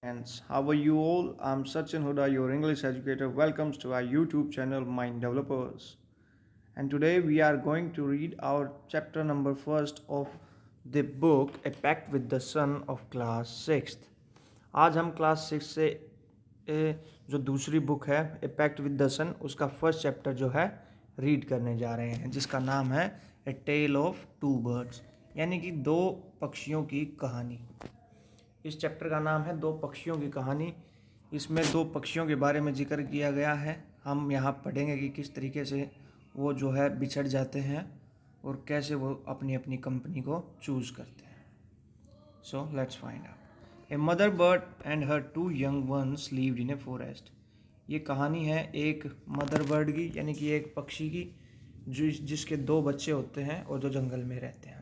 Friends, how are you all? I'm Sachin Huda, your English educator. Welcome to our YouTube channel, Mind Developers. And today we are going to read our chapter number first of the book A Pact with the Sun of class 6th. आज हम class 6 से जो दूसरी book है ए pact with the सन उसका first chapter जो है read करने जा रहे हैं, जिसका नाम है ए टेल ऑफ टू बर्ड्स, यानी कि दो पक्षियों की कहानी। इस चैप्टर का नाम है दो पक्षियों की कहानी। इसमें दो पक्षियों के बारे में जिक्र किया गया है। हम यहाँ पढ़ेंगे कि किस तरीके से वो जो है बिछड़ जाते हैं और कैसे वो अपनी अपनी कंपनी को चूज़ करते हैं। So let's find out. A mother bird and her two young ones lived in a forest. ये कहानी है एक मदर बर्ड की, यानी कि एक पक्षी की जिसके दो बच्चे होते हैं और जो जंगल में रहते हैं।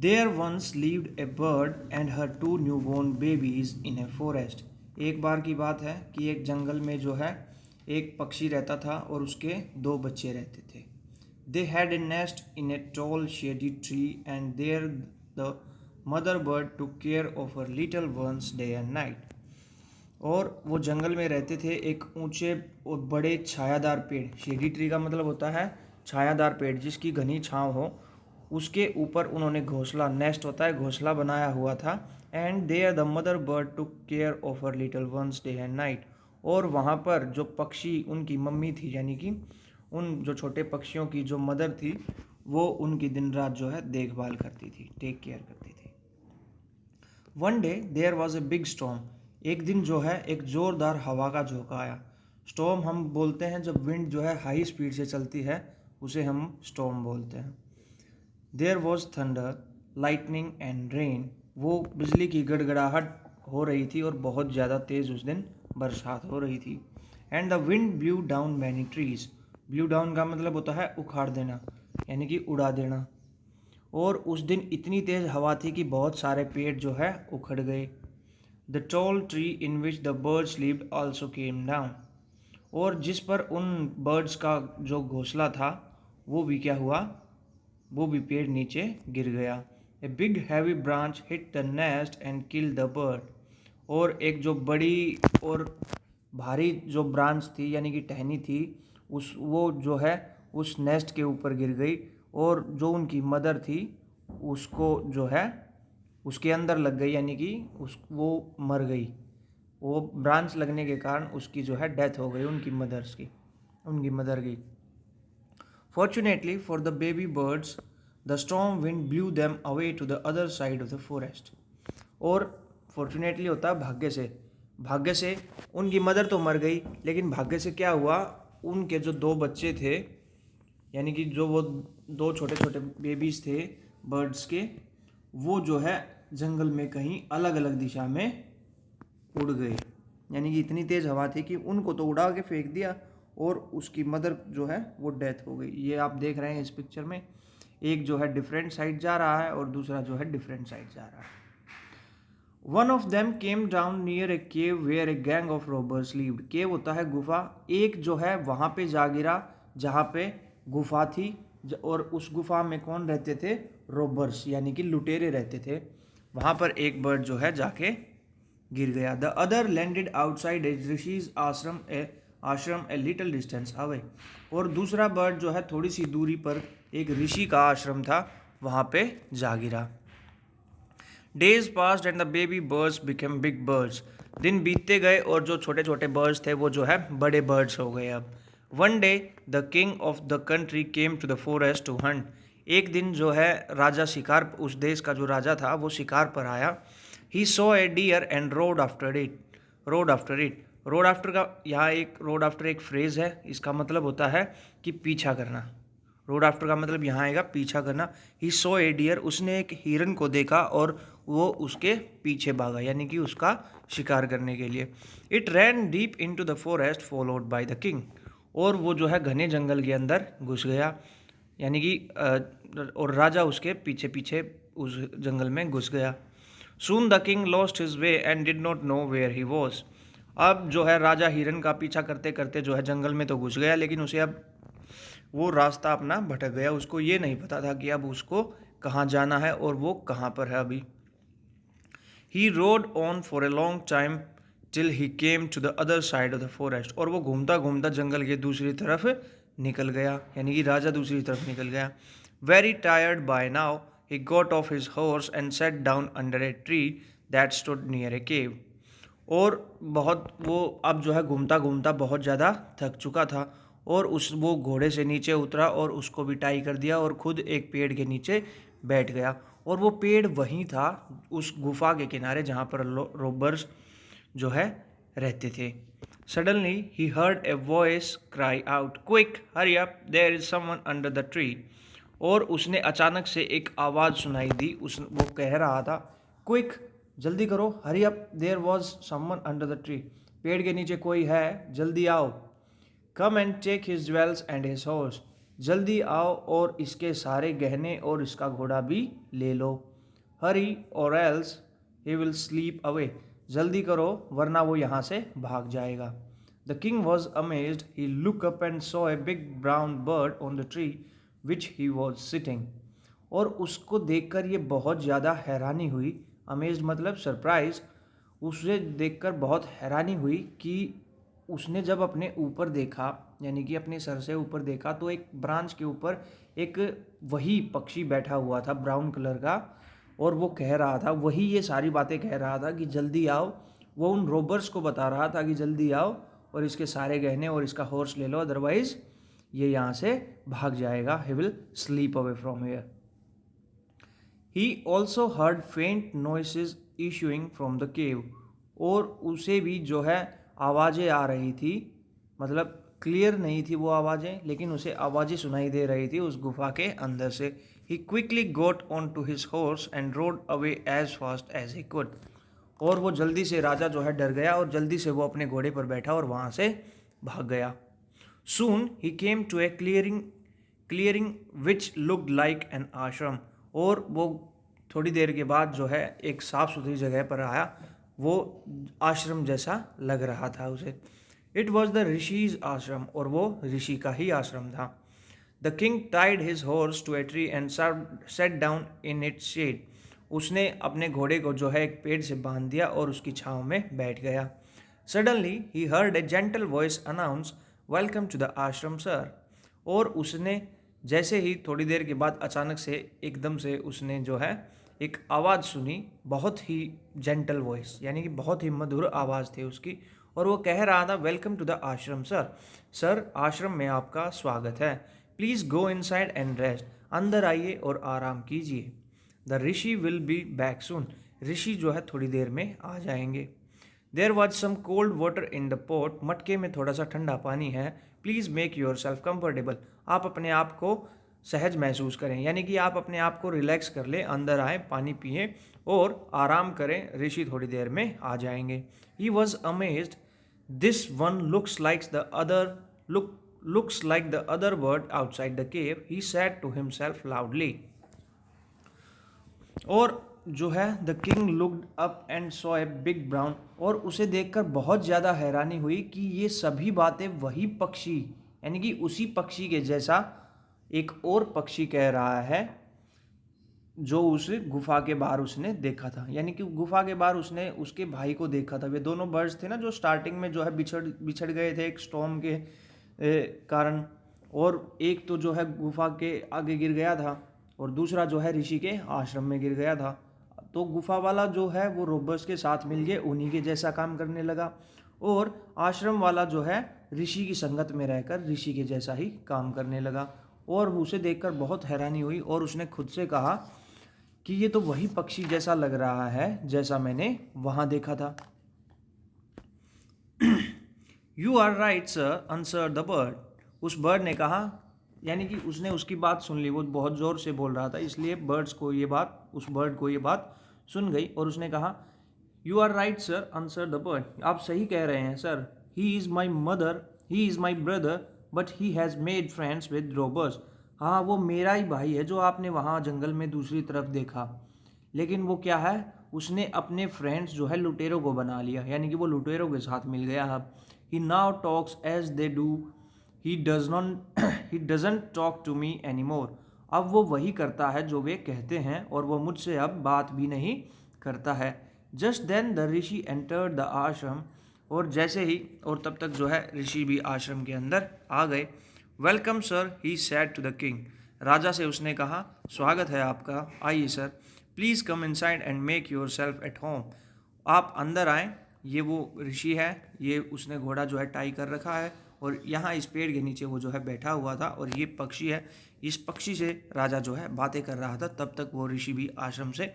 There once lived a bird and her two newborn babies in a forest. एक बार की बात है कि एक जंगल में जो है एक पक्षी रहता था और उसके दो बच्चे रहते थे। They had a nest in a tall shady tree and there the mother bird took care of her little ones day and night. और वो जंगल में रहते थे एक ऊंचे और बड़े छायादार पेड़। शेडी ट्री का मतलब होता है छायादार पेड़ जिसकी घनी छांव हो, उसके ऊपर उन्होंने घोंसला, नेस्ट होता है, घोंसला बनाया हुआ था। And there the mother bird took care of her little ones day and night. और वहाँ पर जो पक्षी उनकी मम्मी थी, यानी कि उन जो छोटे पक्षियों की जो मदर थी, वो उनकी दिन रात जो है देखभाल करती थी, टेक केयर करती थी। One day there was a big storm. एक दिन जो है एक ज़ोरदार हवा का झोंका आया। स्टॉर्म हम बोलते हैं जब विंड जो है हाई स्पीड से चलती है, उसे हम स्टॉर्म बोलते हैं। There was thunder, lightning and rain. वो बिजली की गड़गड़ाहट हो रही थी और बहुत ज़्यादा तेज़ उस दिन बरसात हो रही थी। And the wind blue down many trees. Blue down का मतलब होता है उखाड़ देना, यानी कि उड़ा देना। और उस दिन इतनी तेज़ हवा थी कि बहुत सारे पेड़ जो है उखड़ गए। The tall tree in which the birds lived also came down. और जिस पर उन बर्ड्स का जो घोंसला था वो भी क्या हुआ, वो भी पेड़ नीचे गिर गया। A big heavy branch hit the nest and kill the bird. और एक जो बड़ी और भारी जो ब्रांच थी, यानी कि टहनी थी, वो जो है उस नेस्ट के ऊपर गिर गई और जो उनकी मदर थी उसको जो है उसके अंदर लग गई, यानी कि वो मर गई। वो ब्रांच लगने के कारण उसकी जो है डेथ हो गई, उनकी मदर की। Fortunately for the baby birds, the storm wind blew them away to the other side of the forest. और फॉर्चुनेटली होता है भाग्य से उनकी मदर तो मर गई, लेकिन भाग्य से क्या हुआ, उनके जो दो बच्चे थे, यानी कि जो वो दो छोटे छोटे बेबीज थे बर्ड्स के, वो जो है जंगल में कहीं अलग अलग दिशा में उड़ गए। यानी कि इतनी तेज़ हवा थी कि उनको तो उड़ा के फेंक दिया और उसकी मदर जो है वो डेथ हो गई। ये आप देख रहे हैं इस पिक्चर में, एक जो है डिफरेंट साइड जा रहा है और दूसरा जो है डिफरेंट साइड जा रहा है। One of them came down near a cave where a gang of robbers lived. Cave होता है गुफा। एक जो है वहाँ पे जा गिरा जहाँ पे गुफा थी, और उस गुफा में कौन रहते थे, रॉबर्स, यानी कि लुटेरे रहते थे। वहाँ पर एक बर्ड जो है जाके गिर गया। द अदर लैंडेड आउटसाइड ए ऋषिज आश्रम ए लिटिल डिस्टेंस अवे। और दूसरा बर्ड जो है थोड़ी सी दूरी पर एक ऋषि का आश्रम था, वहाँ पे जा गिरा। Days passed and the baby birds became big birds. दिन बीतते गए और जो छोटे छोटे बर्ड्स थे वो जो है बड़े बर्ड्स हो गए अब। One day the king of the country came to the forest to hunt. एक दिन जो है राजा शिकार, उस देश का जो राजा था वो शिकार पर आया। He saw a deer and rode after it. Rode after का यहाँ एक रोड आफ्टर एक फ्रेज है, इसका मतलब होता है कि पीछा करना। रोड आफ्टर का मतलब यहाँ आएगा पीछा करना। ही सो ए डियर, उसने एक हिरन को देखा और वो उसके पीछे भागा, यानी कि उसका शिकार करने के लिए। It ran deep into the forest followed by the king. और वो जो है घने जंगल के अंदर घुस गया, यानी कि और राजा उसके पीछे पीछे उस जंगल में घुस गया। Soon the king lost his way and did not know where he was. अब जो है राजा हिरन का पीछा करते करते जो है जंगल में तो घुस गया, लेकिन उसे अब वो रास्ता अपना भटक गया। उसको ये नहीं पता था कि अब उसको कहाँ जाना है और वो कहाँ पर है अभी। He rode on for a long time till he came to the other side of the forest. और वो घूमता घूमता जंगल के दूसरी तरफ निकल गया, यानी कि राजा दूसरी तरफ निकल गया. Very tired by now, he got off his horse and sat down under a tree that stood near a cave. और बहुत वो अब जो है घूमता घूमता बहुत ज़्यादा थक चुका था और वो घोड़े से नीचे उतरा और उसको भी टाई कर दिया और खुद एक पेड़ के नीचे बैठ गया. और वो पेड़ वहीं था उस गुफा के किनारे जहाँ पर रोबर्स जो है रहते थे. Suddenly he heard a voice cry out, quick hurry up, there is someone under the tree. और उसने अचानक से एक आवाज़ सुनाई दी. वो कह रहा था, क्विक जल्दी करो, hurry up, there was someone under the tree. पेड़ के नीचे कोई है, जल्दी आओ. Come and take his jewels and his horse, जल्दी आओ और इसके सारे गहने और इसका घोड़ा भी ले लो. हरी और else he will slip away, जल्दी करो वरना वो यहाँ से भाग जाएगा. The king was amazed, he look up and saw a big brown bird on the tree which he was sitting. और उसको देखकर ये बहुत ज़्यादा हैरानी हुई. अमेज्ड मतलब सरप्राइज. उसे देखकर बहुत हैरानी हुई कि उसने जब अपने ऊपर देखा, यानी कि अपने सर से ऊपर देखा, तो एक ब्रांच के ऊपर एक वही पक्षी बैठा हुआ था ब्राउन कलर का. और वो कह रहा था, वही ये सारी बातें कह रहा था कि जल्दी आओ. वो उन रोबर्स को बता रहा था कि जल्दी आओ और इसके सारे गहने और इसका हॉर्स ले लो, अदरवाइज ये यहाँ से भाग जाएगा. He will slip away from here. He also heard faint noises issuing from the cave. और उसे भी जो है आवाज़ें आ रही थी, मतलब क्लियर नहीं थी वो आवाज़ें, लेकिन उसे आवाज़ें सुनाई दे रही थी उस गुफा के अंदर से. He quickly got on to his horse and rode away as fast as he could. और वो जल्दी से, राजा जो है डर गया और जल्दी से वो अपने घोड़े पर बैठा और वहाँ से भाग गया. Soon he came to a clearing which looked like an ashram. और वो थोड़ी देर के बाद जो है एक साफ़ सुथरी जगह पर आया, वो आश्रम जैसा लग रहा था उसे. इट वॉज द ऋषिज आश्रम, और वो ऋषि का ही आश्रम था. The king tied his horse to a tree and set down in its shade. उसने अपने घोड़े को जो है एक पेड़ से बांध दिया और उसकी छाँव में बैठ गया. Suddenly he heard a gentle voice announce, welcome to the ashram sir. और उसने जैसे ही थोड़ी देर के बाद अचानक से एकदम से उसने जो है एक आवाज़ सुनी, बहुत ही जेंटल वॉइस, यानी कि बहुत ही मधुर आवाज़ थी उसकी. और वो कह रहा था, welcome to the ashram sir. Sir, ashram में आपका स्वागत है. Please go inside and rest. अंदर आइए और आराम कीजिए. The rishi will be back soon. ऋषि जो है थोड़ी देर में आ जाएंगे. There was some cold water in the pot. मटके में थोड़ा सा ठंडा पानी है. Please make yourself comfortable. आप अपने आप को सहज महसूस करें, यानी कि आप अपने आप को रिलैक्स कर लें, अंदर आए, पानी पिए और आराम करें. ऋषि थोड़ी देर में आ जाएंगे. He was amazed, this one looks like the other bird outside the cave. He said to himself loudly. और जो है the king looked up and saw a big brown. और उसे देखकर बहुत ज़्यादा हैरानी हुई कि ये सभी बातें वही पक्षी, यानी कि उसी पक्षी के जैसा एक और पक्षी कह रहा है जो उस गुफा के बाहर उसने देखा था. यानी कि गुफा के बाहर उसने उसके भाई को देखा था. वे दोनों बर्ड्स थे ना जो स्टार्टिंग में जो है बिछड़ गए थे एक स्टॉर्म के कारण. और एक तो जो है गुफा के आगे गिर गया था और दूसरा जो है ऋषि के आश्रम में गिर गया था. तो गुफा वाला जो है वो रोबर्स के साथ मिल के उन्हीं के जैसा काम करने लगा, और आश्रम वाला जो है ऋषि की संगत में रहकर ऋषि के जैसा ही काम करने लगा. और उसे देखकर बहुत हैरानी हुई और उसने खुद से कहा कि ये तो वही पक्षी जैसा लग रहा है जैसा मैंने वहाँ देखा था. You are right sir, answer the bird. उस बर्ड ने कहा, यानी कि उसने उसकी बात सुन ली. वो बहुत ज़ोर से बोल रहा था, इसलिए उस बर्ड को ये बात सुन गई और उसने कहा, you are right sir, answer the bird. आप सही कह रहे हैं सर. He is my brother but he has made friends with robbers. हाँ, वो मेरा ही भाई है जो आपने वहाँ जंगल में दूसरी तरफ देखा, लेकिन वो क्या है, उसने अपने फ्रेंड्स जो है लुटेरों को बना लिया, यानी कि वो लुटेरों के साथ मिल गया. अब he now talks as they do. He doesn't talk to me any more. अब वो वही करता है जो वे कहते हैं और वो मुझसे अब बात भी नहीं करता है. Just then the rishi entered the ashram, और जैसे ही, और तब तक जो है ऋषि भी आश्रम के अंदर आ गए। Welcome sir, he said to the king, राजा से उसने कहा, स्वागत है आपका, आइए sir, please come inside and make yourself at home, आप अंदर आएँ। ये वो ऋषि है, ये उसने घोड़ा जो है टाई कर रखा है, और यहाँ इस पेड़ के नीचे वो जो है बैठा हुआ था, और ये पक्षी है, इस पक्षी से राजा जो है बातें कर रहा था। तब तक वो ऋषि भी आश्रम से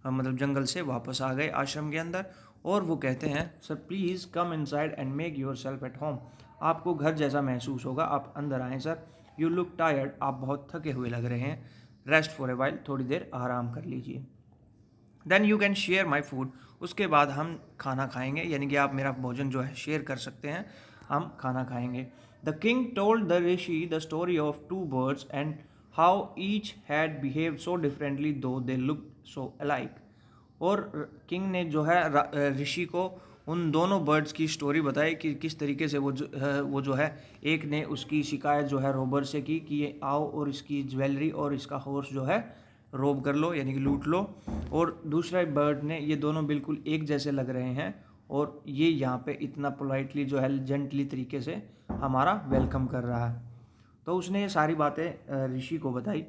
मतलब जंगल से वापस आ गए आश्रम के अंदर, और वो कहते हैं, sir please come inside and make yourself at home, आपको घर जैसा महसूस होगा, आप अंदर आएँ सर। यू लुक टायर्ड, आप बहुत थके हुए लग रहे हैं। रेस्ट फॉर ए वाइल, थोड़ी देर आराम कर लीजिए। Then you can share my food, उसके बाद हम खाना खाएंगे, यानी कि आप मेरा भोजन जो है शेयर कर सकते हैं, हम खाना खाएंगे। The king told the rishi the story of two birds and how each had behave so differently though they look so alike, और किंग ने जो है ऋषि को उन दोनों बर्ड्स की स्टोरी बताई कि किस तरीके से वो जो है, एक ने उसकी शिकायत जो है रोबर से की कि ये आओ और इसकी ज्वेलरी और इसका हॉर्स जो है रोब कर लो, यानी कि लूट लो, और दूसरा बर्ड ने, ये दोनों बिल्कुल एक जैसे लग रहे हैं, और ये यहाँ पे इतना पोलाइटली जो है जेंटली तरीके से हमारा वेलकम कर रहा है। तो उसने ये सारी बातें ऋषि को बताई।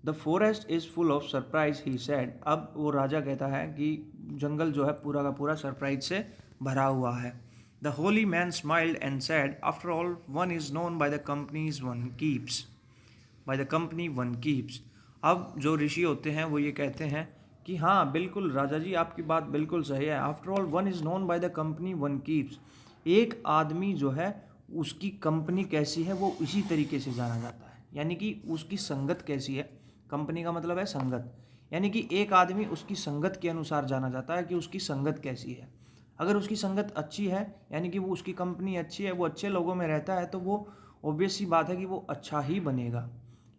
The forest is full of surprise, he said, अब वो राजा कहता है कि जंगल जो है पूरा का पूरा सरप्राइज से भरा हुआ है। The Holi man smiled and said, after all one is known by the companies one keeps, by the company one keeps. अब जो ऋषि होते हैं वो ये कहते हैं कि हाँ बिल्कुल राजा जी, आपकी बात बिल्कुल सही है, after all one is known by the company one keeps, एक आदमी जो है उसकी कंपनी कैसी है वो इसी तरीके से जाना जाता है, यानी कि उसकी संगत कैसी है, कंपनी का मतलब है संगत, यानी कि एक आदमी उसकी संगत के अनुसार जाना जाता है कि उसकी संगत कैसी है। अगर उसकी संगत अच्छी है, यानी कि वो उसकी कंपनी अच्छी है, वो अच्छे लोगों में रहता है, तो वो ऑब्वियस सी बात है कि वो अच्छा ही बनेगा।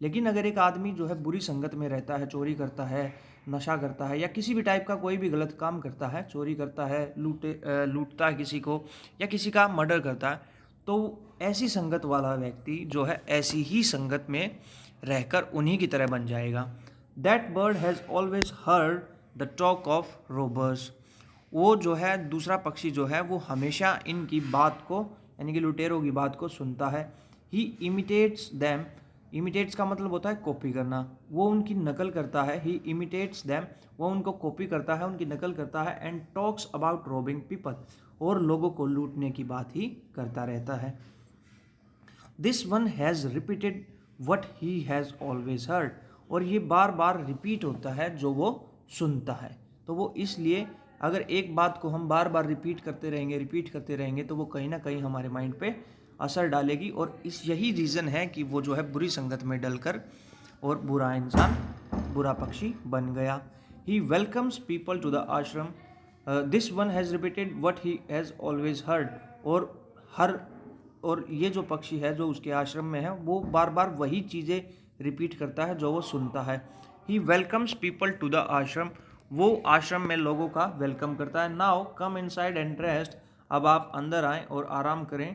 लेकिन अगर एक आदमी जो है बुरी संगत में रहता है, चोरी करता है, नशा करता है, या किसी भी टाइप का कोई भी गलत काम करता है, चोरी करता है, लूटता है किसी को, या किसी का मर्डर करता है, तो ऐसी संगत वाला व्यक्ति जो है ऐसी ही संगत में रहकर उन्हीं की तरह बन जाएगा। That bird has always heard the talk of robbers, वो जो है दूसरा पक्षी जो है वो हमेशा इनकी बात को, यानी कि लुटेरों की बात को सुनता है। ही इमिटेट्स दैम, इमिटेट्स का मतलब होता है कॉपी करना, वो उनकी नकल करता है। ही इमिटेट्स दैम, वो उनको कॉपी करता है, उनकी नकल करता है। And talks about robbing people, और लोगों को लूटने की बात ही करता रहता है। This one has repeated what he has always heard, और ये बार बार रिपीट होता है जो वो सुनता है। तो वो इसलिए, अगर एक बात को हम बार बार रिपीट करते रहेंगे तो वो कहीं ना कहीं हमारे माइंड पे असर डालेगी, और इस यही रीज़न है कि वो जो है बुरी संगत में डलकर और बुरा इंसान, बुरा पक्षी बन गया। ही वेलकम्स पीपल टू द आश्रम, this one has repeated what he has always heard, और हर, और ये जो पक्षी है जो उसके आश्रम में है वो बार बार वही चीज़ें रिपीट करता है जो वो सुनता है। He welcomes people to the ashram, वो आश्रम में लोगों का वेलकम करता है। Now come inside and rest, अब आप अंदर आएँ और आराम करें।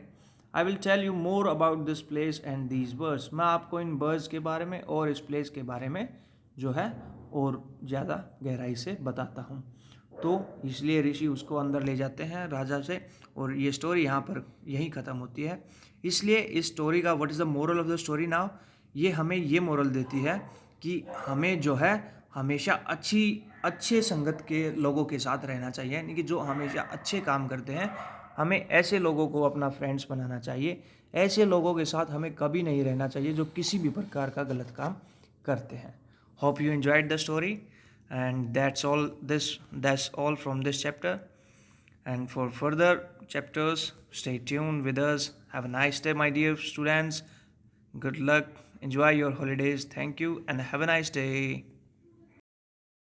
I will tell you more about this place and these birds, मैं आपको इन बर्ड्स के बारे में और इस प्लेस के बारे में जो है और ज़्यादा गहराई से बताता हूँ। तो इसलिए ऋषि उसको अंदर ले जाते हैं राजा से, और ये स्टोरी यहाँ पर यहीं ख़त्म होती है। इसलिए इस स्टोरी का what is the moral of the story now, ये हमें ये मोरल देती है कि हमें जो है हमेशा अच्छे संगत के लोगों के साथ रहना चाहिए, यानी कि जो हमेशा अच्छे काम करते हैं, हमें ऐसे लोगों को अपना फ्रेंड्स बनाना चाहिए। ऐसे लोगों के साथ हमें कभी नहीं रहना चाहिए जो किसी भी प्रकार का गलत काम करते हैं। Hope you enjoyed the story, and that's all from this chapter, and for further chapters stay tuned with us. Have a nice day my dear students, good luck, enjoy your holidays, thank you and have a nice day.